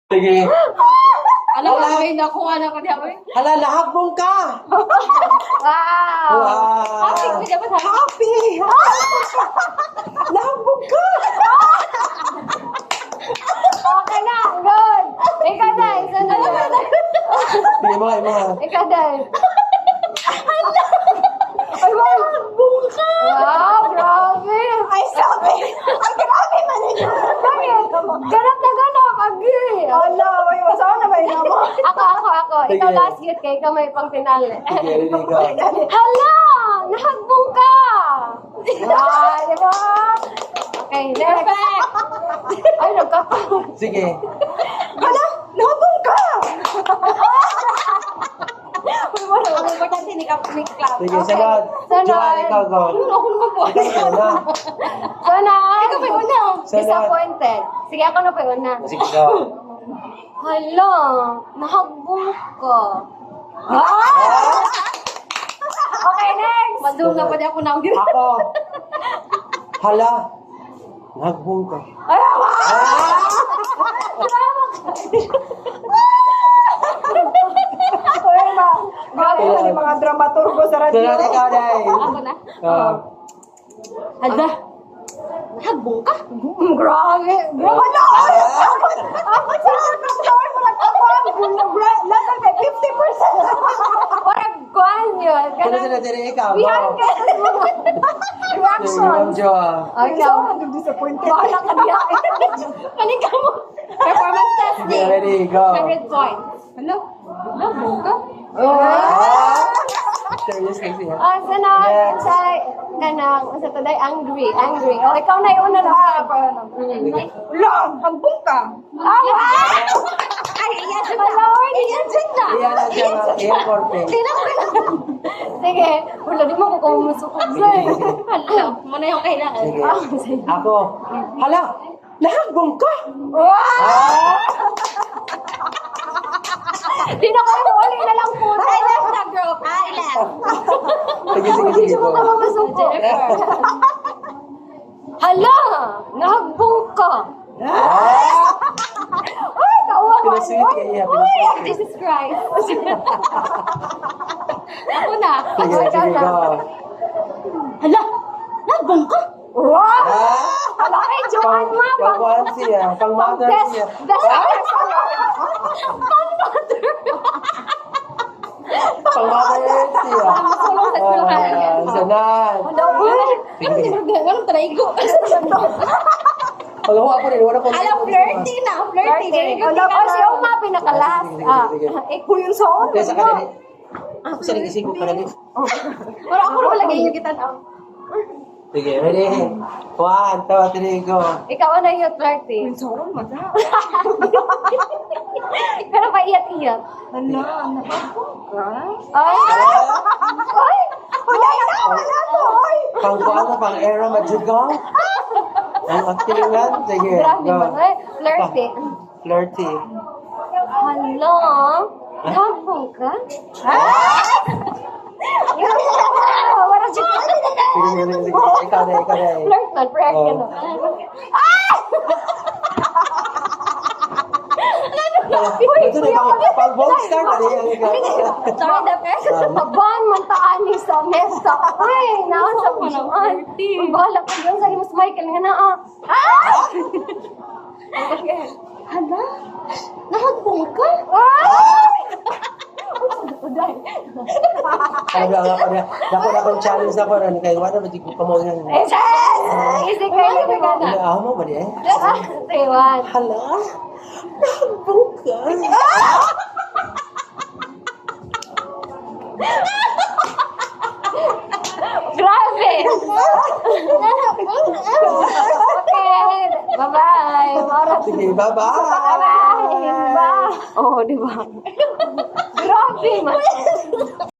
Sige. Alam mo, may nakuha na ko niya. Hala, lahagbong ka! Wow! Wow! Happy ko niya ba sa Happy! Lahagbong ka! Okay na, good! Ikaw na, isa na. Sige, mga. Ikaw na. Ay, lahagbong ka! Wow, grabe! Ay, sabi! Ay, grabe man ito! Bakit? Ganap na ganap, agree! Ala, may masama na ba yun mo? Ako. Ikaw Sige. last year kay ikaw may pang pinali. Sige, ready ka. Hala! Nahagbong ka! Ah, di ba? Okay, next. Perfect! Ay, nagkataon. Sige. Hala, nabong ka! Wala, ang importante ni clap. Sige, sunod. Sunod. Joanne, ikaw go. Ako naman po. Ikaw na. Sunod. Ikaw pa yung una. Sunod. Disappointed. Sige, ako na pa yung una. Sige, go. Hala, nahagbong ka. Okay, next. Madung na pa di ako nang Ako. Hala. Lahagbong ka. Ay, Uy, grabe na yung mga dramaturgo sa radyo. Sunod, ikaw, Day. ako na. Hala, nahagbong ka. Grabe. Ano? Ako sa dramaturgo, less than 50%. Parang kuhan yun. Sunod, ikaw. Go. Behind ka. Sige, Ma'am Reactions. Joa. Ay, Ikaw no. ang disappointed. Bahala ka diya. Kanin ka mo. Performance Sige, testing. ready, go. 100 points. Hello? Nahagbong ka? Serious kasi, ha? Sunod. Next. Sa kanang, sa today, angry. O, ikaw na yung una na. Lang, hagbong ka. Ay, iyan siya na. Iyan siya na. Iyan na siya na. Iyan, korte. Sige. Wala, di mo ko kumusukog sa'yo. Hala, muna yung kailangan. Sige. Ako. Hala. Lahagbong ka. Di na kayo, uli na lang po. I left the group. I left. Sige, Hindi go. mo ka mamasukog. Hala, nahagbong ka. Uy, kawawa. Pinasweet ka niya, Uy, pinasweet. Jesus Christ. Ako na. Sige, Ikaw sige, na. go. Hala, nahagbong ka. Wow! Hala, kay Joanne ma. Pang-one siya. Pang-mother siya. Pang-mother siya. Masulong sa eskwelahan. Sunod. Hala, uy. Anong tanaigo? Pag-huwa ko rin, wala ko. Alam, flirty na. Flirty. Wala pa siya yung mga pinakalas. Sige. Kung yung soon, Kaya sa kanila. Ako sa rin isip ko ka rin. Pero ako naman lagi yung kita na. Sige, ready? 1, 2, 3, go. Ikaw na yung flirty. yung soon, mata. Pero pa iyat-iyat. Hala, nabong ka? Ay! Ay! Wala to, oy! Pang-kuan na, pang-era, madjugaw. Ang actingan. Sige, Grabe go. ba? Ay, flirty. Flirty. Hala? Habong ka? Wala siya. Sige. Ikaw na. Flirt man, flirt ka na. Ito na, pang-bold star na rin. Sorry, the best. Maban man taan ni sa mesa. Ay, nasa ko naman. Bahala ka doon sa Mas Michael nga na Hala? Nahagbong ka? Dako na akong challenge na ko rin. Kaya wala ba di ko pamoyan. Yes! Easy kayo, easy ka na. Amo ba di eh? Taiwan. Hala? Nahagbong ka. Grabe! Okay, bye-bye. Sige, bye-bye. Bye-bye. Bye. Oh, di ba? Grabe, man.